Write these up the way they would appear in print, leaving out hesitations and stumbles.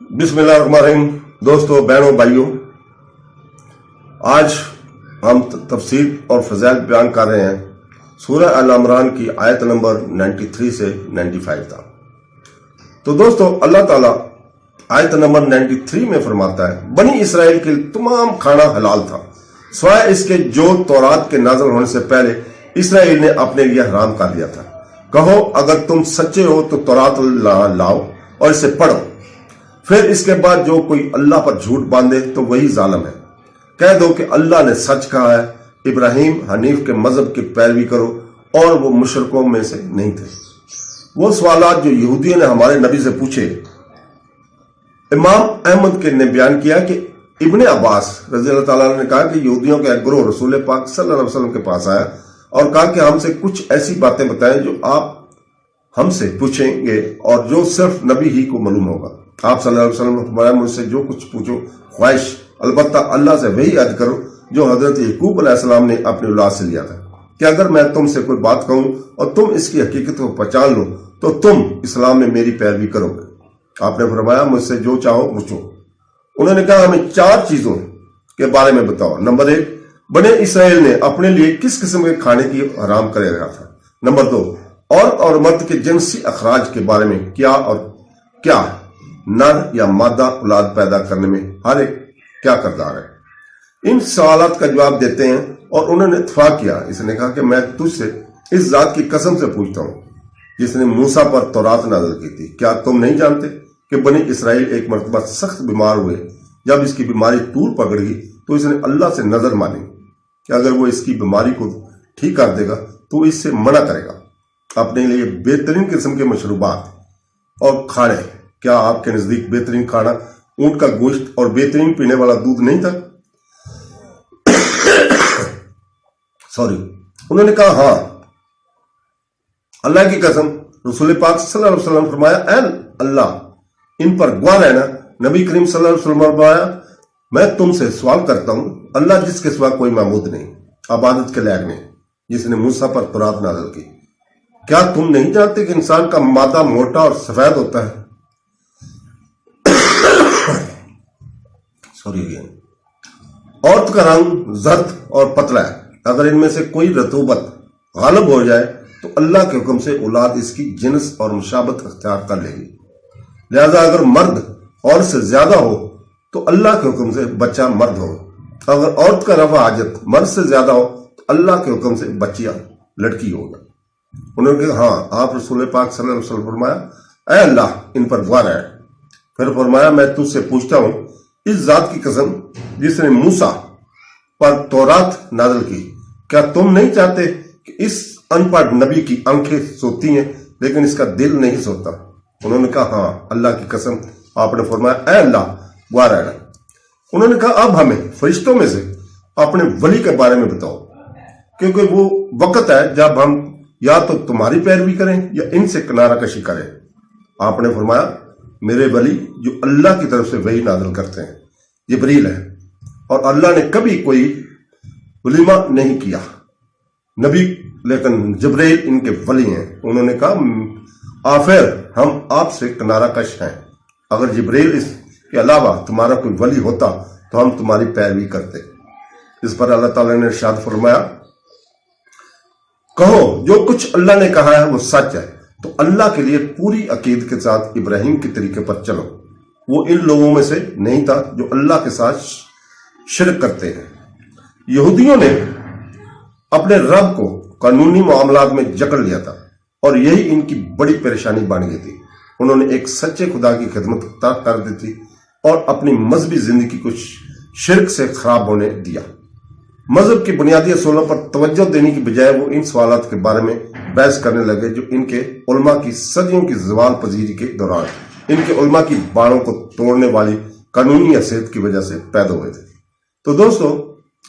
बिस्मिल्लाहिर्रहमानिर्रहीम। दोस्तों, बहनों, भाइयों, आज हम तफसीर और फज़ाइल बयान कर रहे हैं सूरह अल इमरान की आयत नंबर 93 से 95 तक। तो दोस्तों, अल्लाह ताला आयत नंबर 93 में फरमाता है, बनी इसराइल के तमाम खाना हलाल था सिवाय इसके जो तौरात के नाज़िल होने से पहले इसराइल ने अपने लिए हराम कर दिया था। कहो, अगर तुम सच्चे हो तो तौरात लाओ और इसे पढ़ो। फिर इसके बाद जो कोई अल्लाह पर झूठ बांधे तो वही जालिम है। कह दो कि अल्लाह ने सच कहा है, इब्राहिम हनीफ के मजहब की पैरवी करो और वो मुशरिकों में से नहीं थे। वो सवालात जो यहूदियों ने हमारे नबी से पूछे, इमाम अहमद के ने बयान किया कि इब्ने अब्बास रज़ी अल्लाह ताला ने कहा कि यहूदियों का एक ग्रोह रसूल पाक सल्लल्लाहु अलैहि वसल्लम के पास आया और कहा कि हमसे कुछ ऐसी बातें बताएं जो आप हमसे पूछेंगे और जो सिर्फ नबी ही को मालूम होगा। आप सल्लल्लाहु अलैहि वसल्लम ने फरमाया, मुझसे जो कुछ पूछो ख्वाहिश, अलबत्ता अल्लाह से वही अर्ज करो जो हजरत याकूब अलैहिस्सलाम ने अपनी औलाद से लिया था कि अगर मैं तुमसे कोई बात कहूं और तुम इसकी हकीकत को पहचान लो तो तुम इस्लाम में मेरी पैरवी करोगे। आपने फरमाया, मुझसे जो चाहो पूछो। उन्होंने कहा, हमें 4 चीजों के बारे में बताओ। नंबर 1, बने इसराइल ने अपने लिए किस किस्म के खाने की हराम कर रखा था। नंबर 2, औरत और मर्द के जिनसी अखराज के बारे में क्या नर या मादा औलाद पैदा करने में हर एक क्या करदार है। इन सवालात का जवाब देते हैं और उन्होंने इत्तफाक किया। इसने कहा कि मैं तुझसे इस जात की कसम से पूछता हूं जिसने मूसा पर तौरात नाज़िल की थी, क्या तुम नहीं जानते कि बनी इसराइल एक मरतबा सख्त बीमार हुए। जब इसकी बीमारी तूल पकड़ गई तो इसने अल्लाह से नजर मानी कि अगर वो इसकी बीमारी को ठीक कर देगा तो इससे मना करेगा। अपने लिए बेहतरीन किस्म के मशरूबात और खाने, क्या आपके नजदीक बेहतरीन खाना ऊंट का गोश्त और बेहतरीन पीने वाला दूध नहीं था? सॉरी। उन्होंने कहा, हाँ। अल्लाह की कसम, रसूल पाक सल्लल्लाहु अलैहि वसल्लम फरमाया, ऐ अल्लाह, इन पर गवाह रहना। नबी करीम सल्लल्लाहु अलैहि वसल्लम फरमाया, मैं तुमसे सवाल करता हूं, अल्लाह जिसके सिवा कोई माबूद नहीं, इबादत के लायक नहीं, जिसने मूसा पर तौरात नाज़िल की, क्या तुम नहीं जानते कि इंसान का मादा मोटा और सफेद होता है? Sorry again. औरत का रंग जर्द और पतला है। अगर इनमें से कोई रतूबत गालिब हो जाए तो अल्लाह के हुक्म से औलाद इसकी जिन्स और मुशाबत अख्तियार कर लेगी। लिहाजा अगर मर्द औरत से ज्यादा हो तो अल्लाह के हुक्म से बच्चा मर्द हो। अगर औरत का रफा हाजत मर्द से ज्यादा हो तो अल्लाह के हुक्म से बच्चियां लड़की होगा। उन्होंने कहा, हाँ। आप रसूल पाक सल्लल्लाहु अलैहि वसल्लम फरमाया, ऐ अल्लाह, इन पर गवाह रहे। फिर फरमाया, मैं तुझसे पूछता हूं, इस जात की कसम जिसने मूसा पर तौरात नाज़िल की, क्या तुम नहीं चाहते कि इस अनपढ़ नबी की आंखें सोती हैं लेकिन इसका दिल नहीं सोता? उन्होंने कहा, हाँ। अल्लाह की कसम, आपने फरमाया, ऐ अल्लाह, गवाह रहना। उन्होंने कहा, अब हमें फरिश्तों में से अपने वली के बारे में बताओ, क्योंकि वो वक्त है जब हम या तो तुम्हारी पैरवी करें या इनसे किनारा कशी करें। आपने फरमाया, मेरे वली जो अल्लाह की तरफ से वही नाज़िल करते हैं जिब्रील है, और अल्लाह ने कभी कोई वलीमा नहीं किया नबी, लेकिन जिब्रील इनके वली हैं। उन्होंने कहा, आफिर हम आपसे किनारा कश हैं। अगर जिब्रील इसके अलावा तुम्हारा कोई वली होता तो हम तुम्हारी पैरवी करते। इस पर अल्लाह ताला ने इरशाद फरमाया, कहो, जो कुछ अल्लाह ने कहा है वो सच है, तो अल्लाह के लिए पूरी अकीद के साथ इब्राहिम के तरीके पर चलो। वो इन लोगों में से नहीं था जो अल्लाह के साथ शिरक करते हैं। यहूदियों ने अपने रब को कानूनी मामलात में जकड़ लिया था और यही इनकी बड़ी परेशानी बन गई थी। उन्होंने एक सच्चे खुदा की खिदमत तर्क कर दी थी और अपनी मजहबी जिंदगी को शिरक से खराब होने दिया। मजहब की बुनियादी असूलों पर तवज्जो देने की बजाय वो इन सवालात के बारे में बहस करने लगे जो इनके उलमा की सदियों की ज़वाल पजीरी के दौरान इनके उलमा की बाड़ों को तोड़ने वाली कानूनी हैसियत की वजह से पैदा हुए थे। तो दोस्तों,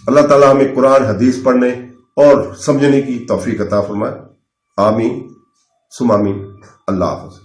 अल्लाह ताला हमें कुरान हदीस पढ़ने और समझने की तौफीक अता फरमाए। आमीन सुम आमीन। अल्लाह हाफ़िज़।